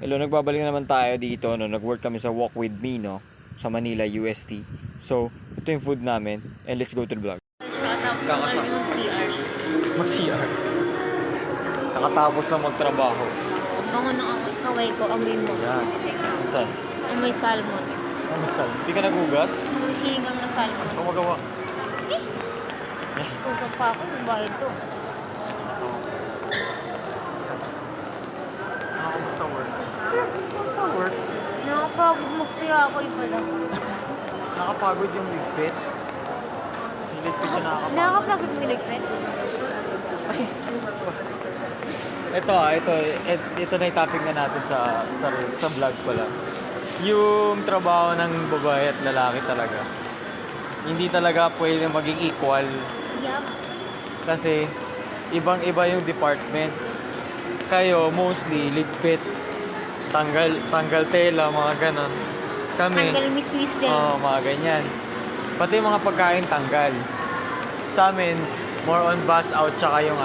Hello, nagbabalik na naman tayo dito, no? Nag-work kami sa Walk With Me, no? Sa Manila, UST. So, ito yung food namin. And let's go to the vlog. Kakasama. Mag-CR. Nakatapos na magtrabaho. Bango ng kaway ko, amoy mo. Yan. Saan? Amoy salmon. Ano saan? Hindi ka nagugas? Amoy sinigang na salmon. Ano magawa? Usap pa ako, babayad to. Nakakamusta work? Kamusta work? Nakapagod magtiya ako pala. Nakapagod yung ligpit. Yung ligpit siya nakakapagod. Nakakapagod mo ligpit? Ito na yung topic na natin sa vlog pala. Yung trabaho ng babae at lalaki talaga. Hindi talaga pwede maging equal. Yup. Kasi ibang-iba yung department. Kayo mostly ligpit, tanggal tela, mga ganon. Kami, Tanggal mismis gano'n. mga ganyan. Pati yung mga pagkain tanggal. Sa amin, more on bus out tsaka yung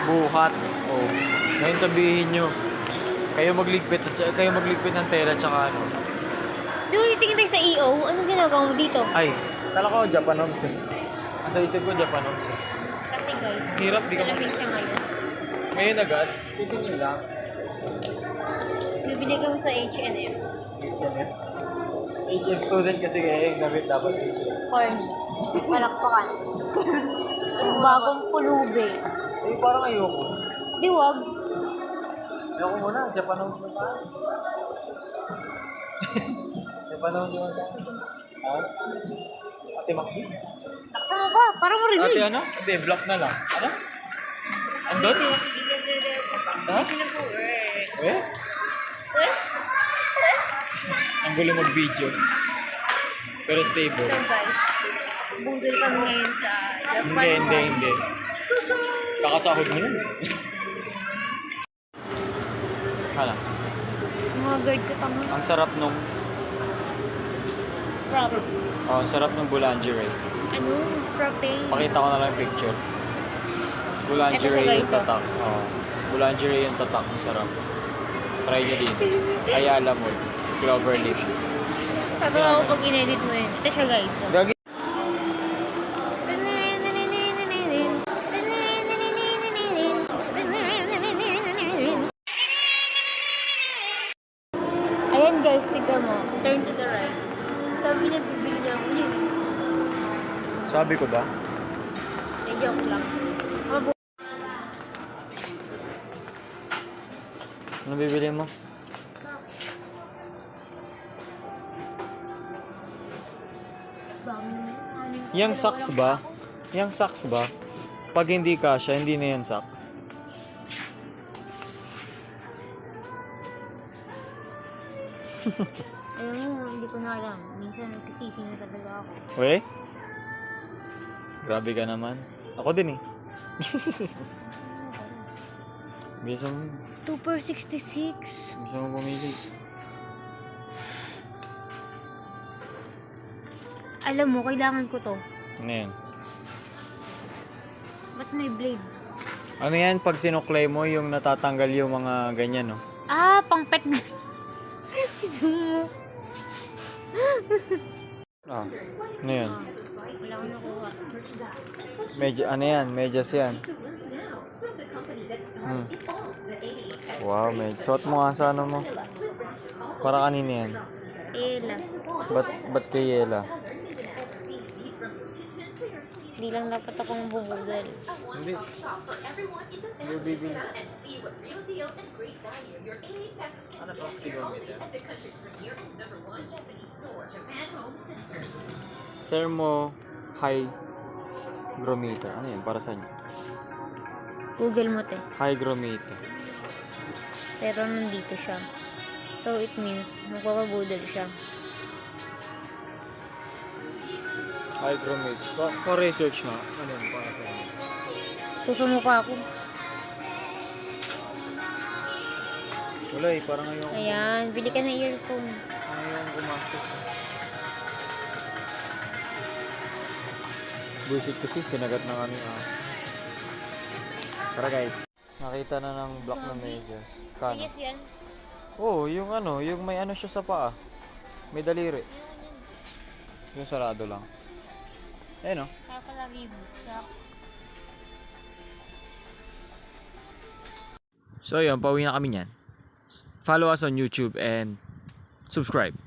buhat. Oh. Ngayon sabihin nyo, kayo magligpit ng tela tsaka ano. Di ba yung tingin tayo sa EO? Anong ginagawa mo dito? Ay, kala ko Japanese eh. Sa isip ko Japanese eh. Kasi guys, Hirap, di ka malamig siya ngayon. Ngayon agad, titingin lang. Bibili kami sa H&M. HM student kasi kaya yung gamit dapat HM. Corn. Palakpakan. Bagong pulubi. Eh, parang ayoko. Di wag. Ayoko muna, Japanese mo tayo. Japanese mo tayo. Ha? Ate Makdi? Taksa mo ba? Para mo rin. Ate ano? Hindi, block na lang. Ano? Andon? Ha? Eh? Ang gulo mag-video. Pero stable. So guys, budol kami ngayon sa Japan. Hindi. Kakasahod mo nun. Hala. Mga guard ko tama. Ang sarap nung Frappe. ang sarap nung boulangerie. Ano? Frappe. Pakita ko na lang yung picture. Boulangerie Ito siya, yung guys, tatak. Oh. Boulangerie yung tatak. Ang sarap. Try nyo din. Ayala Mall. Cloverleaf. Sabi ako pag in-edit mo yun. Ito siya guys. Gagi. Ayan guys, tignan mo. Turn to the right. Sabi niya bibili niya ako yun. Sabi ko ba? Joke lang. Ano bibili mo? Yang socks ba? Yang socks ba? Pag hindi kasha, hindi na yan socks. Ayun mo, hindi ko na alam. Minsan nagkasisi na talaga ako. We? Grabe ka naman. Ako din eh. Bisa mo. 2 per 66. Bisa mo pumili. Alam mo, kailangan ko to. Ano yan? Ba't may blade? Ano yan? Pag sinuklay mo, yung natatanggal yung mga ganyan, no? Ah, pang pet na. Zoom mo. Ah, ano yan? Wala ko nakuha. Ano yan? Medyas yan. Wow, suot mo nga sa ano mo. Para kanina yan. Ela. Ba't kay Yela? Hindi lang dapat akong bubudol. Hindi. Hindi bibili. Ano to? Tigometer. Thermo hygrometer. Ano yan? Para saan? Google mo, te. Hygrometer. Pero nandito siya. So, it means, magpapabudol siya. Hygrometer. Pa-research nga. Ano yan? Para saan? Susumuka ako. Wala eh. Parang ngayon. Ayan, bili ka ng earphone. Ngayon gumastos. Bullshit kasi. Kinagat na kami. Tara guys. Nakita na ng black na medyas. Kano? Yes, yan. Oo, yung ano, yung may ano siya sa paa. May daliri. Yung sarado lang. Ayun o. Kaya pala reboot. So yun, pauwi na kami niyan. Follow us on YouTube and subscribe.